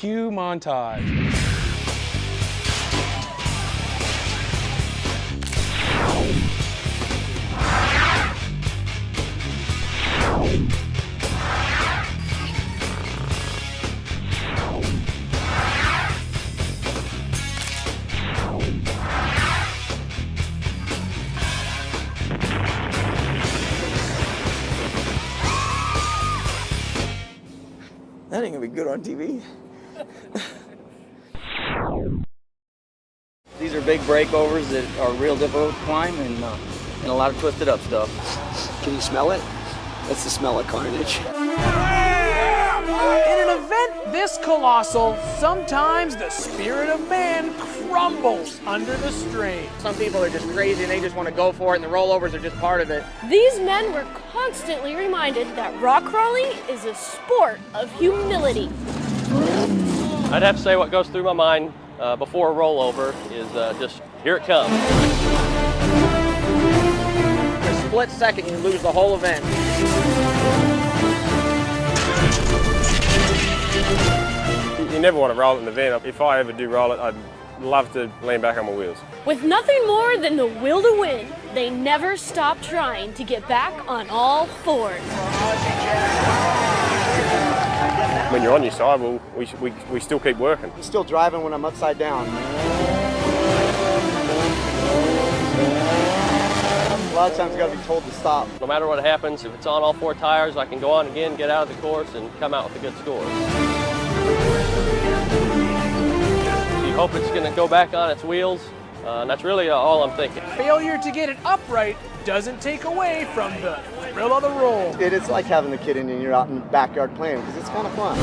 Cue montage. That ain't gonna be good on TV. These are big breakovers that are real difficult to climb and a lot of twisted up stuff. Can you smell it? That's the smell of carnage. In an event this colossal, sometimes the spirit of man crumbles under the strain. Some people are just crazy and they just want to go for it, and the rollovers are just part of it. These men were constantly reminded that rock crawling is a sport of humility. I'd have to say what goes through my mind before a rollover is just, here it comes. In a split second, you lose the whole event. You never want to roll it in the event. If I ever do roll it, I'd love to lean back on my wheels. With nothing more than the will to win, they never stop trying to get back on all fours. When you're on your side, well, we still keep working. I'm still driving when I'm upside down. A lot of times you gotta be told to stop. No matter what happens, if it's on all four tires, I can go on again, get out of the course, and come out with a good score. You hope it's going to go back on its wheels, and that's really all I'm thinking. Failure to get it upright doesn't take away from the thrill of the roll. It's like having the kid in and you're out in the backyard playing, because it's kind of fun.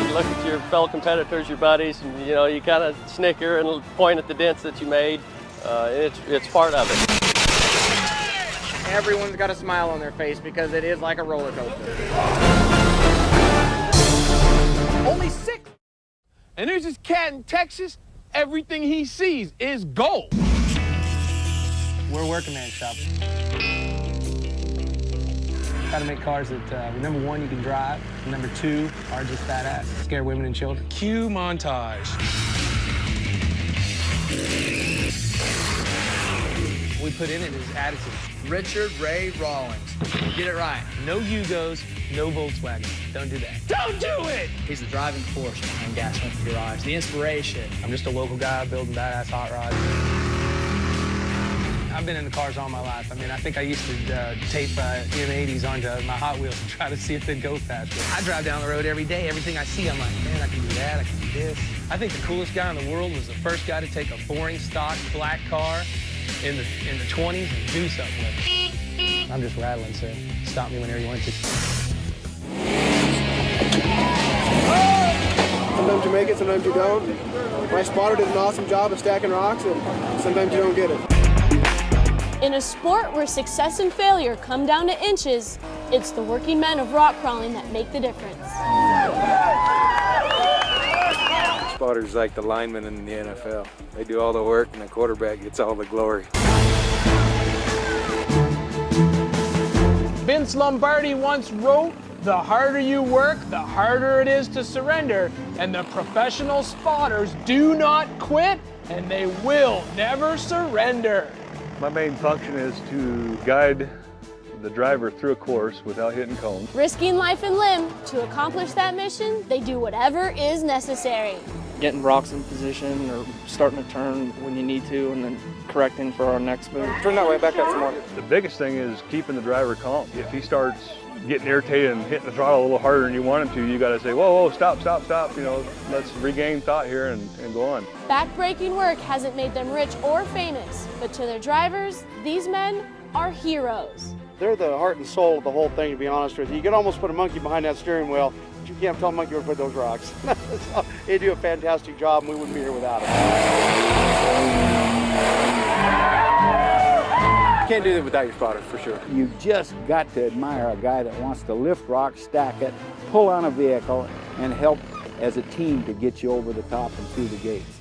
You look at your fellow competitors, your buddies, and you kind of snicker and point at the dents that you made. It's part of it. Everyone's got a smile on their face because it is like a roller coaster. Only 6. And there's this cat in Texas, everything he sees is gold. We're a working man shop. Try to make cars that, number one, you can drive, and number two, are just badass, scare women and children. Cue montage. What we put in it is attitude. Richard Ray Rawlings. Get it right. No Yugos, no Volkswagen. Don't do that. Don't do it! He's the driving force behind Gasoline Garage, the inspiration. I'm just a local guy building badass hot rods. I've been in the cars all my life. I mean, I think I used to tape M80s onto my Hot Wheels and try to see if they'd go faster. I drive down the road every day. Everything I see, I'm like, man, I can do that, I can do this. I think the coolest guy in the world was the first guy to take a boring stock black car in the 20s and do something with it. I'm just rattling, so stop me whenever you want to. Sometimes you make it, sometimes you don't. My spotter did an awesome job of stacking rocks, and sometimes you don't get it. In a sport where success and failure come down to inches, it's the working men of rock crawling that make the difference. Spotters like the linemen in the NFL. They do all the work and the quarterback gets all the glory. Vince Lombardi once wrote, "The harder you work, the harder it is to surrender, and the professional spotters do not quit, and they will never surrender." My main function is to guide the driver through a course without hitting cones. Risking life and limb to accomplish that mission, they do whatever is necessary. Getting rocks in position or starting a turn when you need to and then correcting for our next move. Turn that way, back up some more. The biggest thing is keeping the driver calm. If he starts getting irritated and hitting the throttle a little harder than you want him to, you got to say, whoa, whoa, stop, stop, stop. Let's regain thought here and go on. Backbreaking work hasn't made them rich or famous, but to their drivers, these men are heroes. They're the heart and soul of the whole thing, to be honest with you. You could almost put a monkey behind that steering wheel, but you can't tell a monkey where to put those rocks. So, they do a fantastic job, and we wouldn't be here without them. You can't do that without your spotter, for sure. You've just got to admire a guy that wants to lift rocks, stack it, pull on a vehicle, and help as a team to get you over the top and through the gates.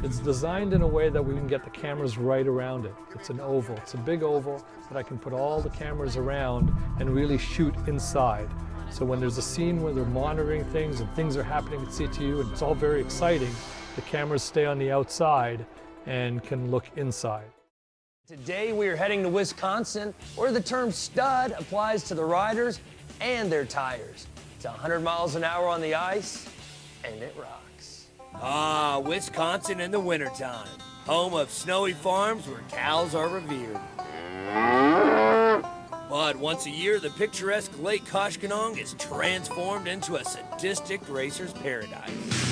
It's designed in a way that we can get the cameras right around it. It's an oval. It's a big oval that I can put all the cameras around and really shoot inside. So when there's a scene where they're monitoring things and things are happening at CTU and it's all very exciting, the cameras stay on the outside and can look inside. Today we are heading to Wisconsin, where the term stud applies to the riders and their tires. It's 100 miles an hour on the ice, and it rocks. Ah, Wisconsin in the wintertime, home of snowy farms where cows are revered. But once a year, the picturesque Lake Koshkonong is transformed into a sadistic racer's paradise.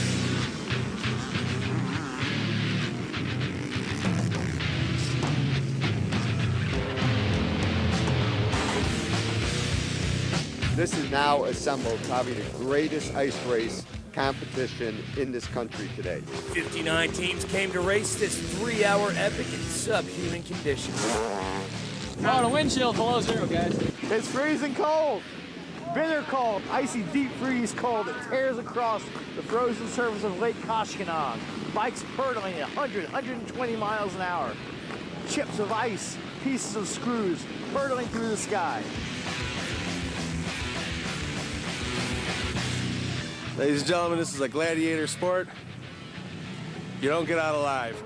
This is now assembled probably the greatest ice race competition in this country today. 59 teams came to race this 3-hour epic in subhuman conditions. Oh, the wind chill below zero, guys. It's freezing cold. Bitter cold, icy deep freeze cold. It tears across the frozen surface of Lake Koshkonong. Bikes hurtling at 120 miles an hour. Chips of ice, pieces of screws hurtling through the sky. Ladies and gentlemen, this is a gladiator sport. You don't get out alive.